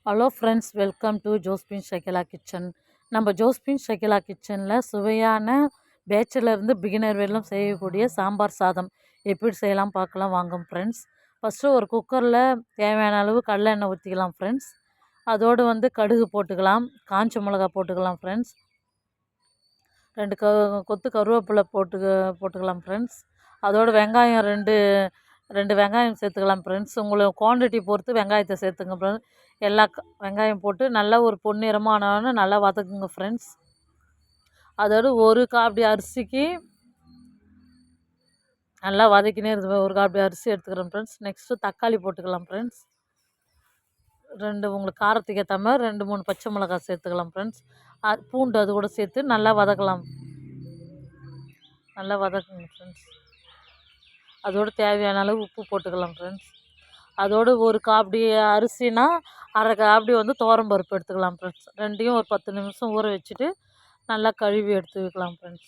Hello friends, welcome to Josephine Shakila kitchen. நம்ம Josephine Shakila கிச்சனில் சுவையான பேச்சுலர்ந்து பிகினர் வரலும் செய்யக்கூடிய சாம்பார் சாதம் எப்படி செய்யலாம் பார்க்கலாம் வாங்க ஃப்ரெண்ட்ஸ். ஃபஸ்ட்டு ஒரு குக்கரில் தேவையான அளவு கடலை எண்ணெய் ஊற்றிக்கலாம் ஃப்ரெண்ட்ஸ். அதோடு கடுகு போட்டுக்கலாம், காஞ்ச மிளகா போட்டுக்கலாம் ஃப்ரெண்ட்ஸ். 2 கொத்து கருவேப்பிலை போட்டுக்கலாம் ஃப்ரெண்ட்ஸ். அதோடு வெங்காயம் ரெண்டு வெங்காயம் சேர்த்துக்கலாம் ஃப்ரெண்ட்ஸ். உங்களுக்கு குவான்டிட்டி பொறுத்து வெங்காயத்தை சேர்த்துங்க ஃப்ரெண்ட்ஸ். எல்லா வெங்காயம் போட்டு நல்லா ஒரு பொன்னிறமானோன்னு நல்லா வதக்குங்க ஃப்ரெண்ட்ஸ். அதோடு ஒரு காப்பி அரிசிக்கு நல்லா வதக்கினே இருக்கு. ஒரு காப்பி அரிசி எடுத்துக்கிறேன் ஃப்ரெண்ட்ஸ். நெக்ஸ்ட்டு தக்காளி போட்டுக்கலாம் ஃப்ரெண்ட்ஸ். உங்களுக்கு காரத்துக்கு ஏற்ற மாதிரி 2-3 பச்சை மிளகாய் சேர்த்துக்கலாம் ஃப்ரெண்ட்ஸ். பூண்டு அது கூட சேர்த்து நல்லா வதக்கலாம். நல்லா வதக்குங்க ஃப்ரெண்ட்ஸ். அதோடு தேவையான அளவு உப்பு போட்டுக்கலாம் ஃப்ரெண்ட்ஸ். அதோடு ஒரு காப்பி அரிசினா அரை காப்பி துவரம்பருப்பு எடுத்துக்கலாம் ஃப்ரெண்ட்ஸ். ரெண்டையும் ஒரு 10 நிமிஷம் ஊற வச்சுட்டு நல்லா கழுவி எடுத்து வைக்கலாம் ஃப்ரெண்ட்ஸ்.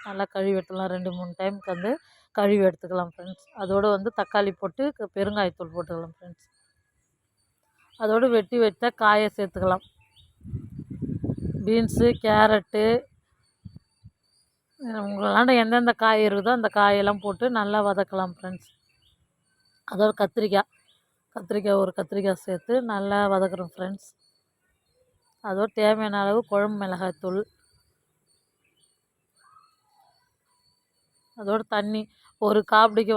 நல்லா கழுவி எடுத்துக்கலாம். 2-3 டைமுக்கு கழுவி எடுத்துக்கலாம் ஃப்ரெண்ட்ஸ். அதோடு தக்காளி போட்டு பெருங்காயத்தூள் போட்டுக்கலாம் ஃப்ரெண்ட்ஸ். அதோடு வெட்டி வச்ச காயை சேர்த்துக்கலாம். பீன்ஸு, கேரட்டு, உங்களாண்ட எந்தெந்த காய் இருக்குதோ அந்த காயெல்லாம் போட்டு நல்லா வதக்கலாம் ஃப்ரெண்ட்ஸ். அதோடு கத்திரிக்காய் கத்திரிக்காய் சேர்த்து நல்லா வதக்குறோம் ஃப்ரெண்ட்ஸ். அதோடு தேவையான அளவு குழம்பு மிளகாய்த்தூள், அதோடு தண்ணி. ஒரு காப்பிடிக்கு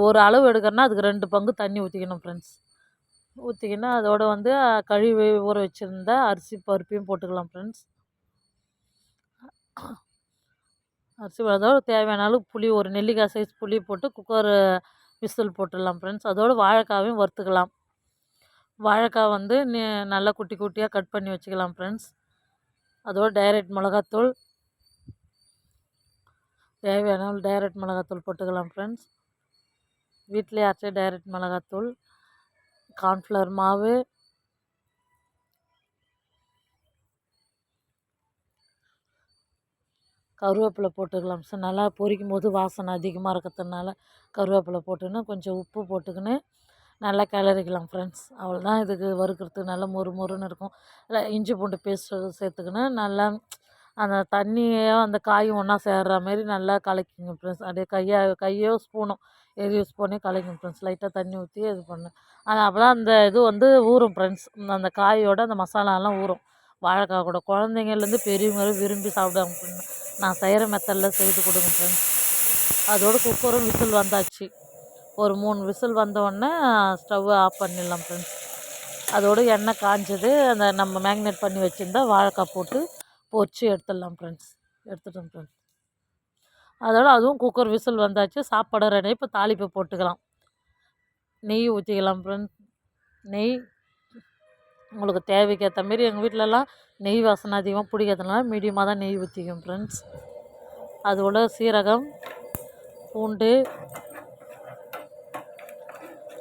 ஒரு அளவு எடுக்கிறோன்னா அதுக்கு 2 பங்கு தண்ணி ஊற்றிக்கணும் ஃப்ரெண்ட்ஸ். ஊற்றிக்கினா அதோடு கழுவி ஊற வச்சுருந்த அரிசி பருப்பையும் போட்டுக்கலாம் ஃப்ரெண்ட்ஸ். அதோடு தேவையான அளவு புளி, ஒரு நெல்லிக்காய் சைஸ் புளி போட்டு குக்கர் விசில் போட்டுடலாம் ஃப்ரெண்ட்ஸ். அதோடு வாழைக்காவையும் வறுத்துக்கலாம். வாழைக்காய் நல்லா குட்டி குட்டியாக கட் பண்ணி வச்சுக்கலாம் ஃப்ரெண்ட்ஸ். அதோடு டைரக்ட் மிளகாத்தூள், தேவையான அளவு டைரக்ட் மிளகாத்தூள் போட்டுக்கலாம் ஃப்ரெண்ட்ஸ். வீட்டிலே அரைச்ச டைரக்ட் மிளகாத்தூள், கார்ன்ஃப்ளவர் மாவு, கருவேப்பிலை போட்டுக்கலாம் சார். நல்லா பொரிக்கும் போது வாசனை அதிகமாக இருக்கிறதுனால கருவேப்பிலை போட்டுன்னு கொஞ்சம் உப்பு போட்டுக்கின்னு நல்லா கிளறிக்கலாம் ஃப்ரெண்ட்ஸ். அவ்வளோதான். இதுக்கு வறுக்கிறதுக்கு நல்லா மொறுன்னு இருக்கும். இல்லை இஞ்சி பூண்டு பேஸ்ட்டு சேர்த்துக்கின்னு நல்லா அந்த தண்ணியும் அந்த காயும் ஒன்றா சேர்கிற மாரி நல்லா கலக்கிங்க ஃப்ரெண்ட்ஸ். அப்படியே கையோ ஸ்பூனோ எது யூஸ் பண்ணி கலக்கிங்க ஃப்ரெண்ட்ஸ். லைட்டாக தண்ணி ஊற்றி இது பண்ணு. அப்போ தான் அந்த இது ஊறும் ஃப்ரெண்ட்ஸ். அந்த காயோட அந்த மசாலாலாம் ஊறும் வாழைக்காய் கூட. குழந்தைங்கள்லேருந்து பெரியவங்க விரும்பி சாப்பிடுவாங்க ஃப்ரெண்ட்ஸ். நான் செய்கிற மெத்தடில் செய்து கொடுங்க ஃப்ரெண்ட்ஸ். அதோடு குக்கரும் விசில் வந்தாச்சு. ஒரு 3 விசில் வந்தோடனே ஸ்டவ்வை ஆஃப் பண்ணிடலாம் ஃப்ரெண்ட்ஸ். அதோடு எண்ணெய் காஞ்சது, அந்த நம்ம மேக்னேட் பண்ணி வச்சுருந்தா வாழைக்காய் போட்டு பொரிச்சு எடுத்துடலாம் ஃப்ரெண்ட்ஸ். எடுத்துட்டோம் ஃப்ரெண்ட்ஸ். அதுவும் குக்கர் விசில் வந்தாச்சு. சாப்பாடு ரெடி. இப்போ தாளிப்பை போட்டுக்கலாம். நெய் ஊற்றிக்கலாம் ஃப்ரெண்ட்ஸ். நெய் உங்களுக்கு தேவைக்கு ஏற்ற மாரி. எங்கள் வீட்டிலலாம் நெய் வாசனை அதிகமாக பிடிக்கிறதுனால மீடியமாக தான் நெய் ஊற்றிக்கும் ஃப்ரெண்ட்ஸ். அதோட சீரகம், பூண்டு,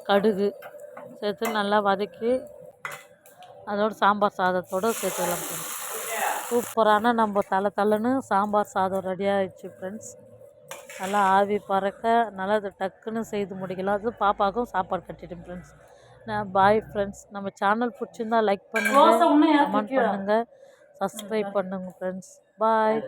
கடுகு சேர்த்து நல்லா வதக்கி அதோட சாம்பார் சாதத்தோடு சேர்த்துக்கலாம் ஃப்ரெண்ட்ஸ். சூப்பரான நம்ம தலன்னு சாம்பார் சாதம் ரெடியாகிடுச்சு ஃப்ரெண்ட்ஸ். நல்லா ஆவி பறக்க நல்லா அது டக்குன்னு செய்து முடிக்கலாம். அது பாப்பாவுக்கும் சாப்பாடு கட்டிட்டேன் ஃப்ரெண்ட்ஸ். Bye friends. நம்ம சேனல் பிடிச்சிருந்தா லைக் பண்ணுங்கள், கமெண்ட் பண்ணுங்கள், சப்ஸ்கிரைப் பண்ணுங்கள் ஃப்ரெண்ட்ஸ். பாய்.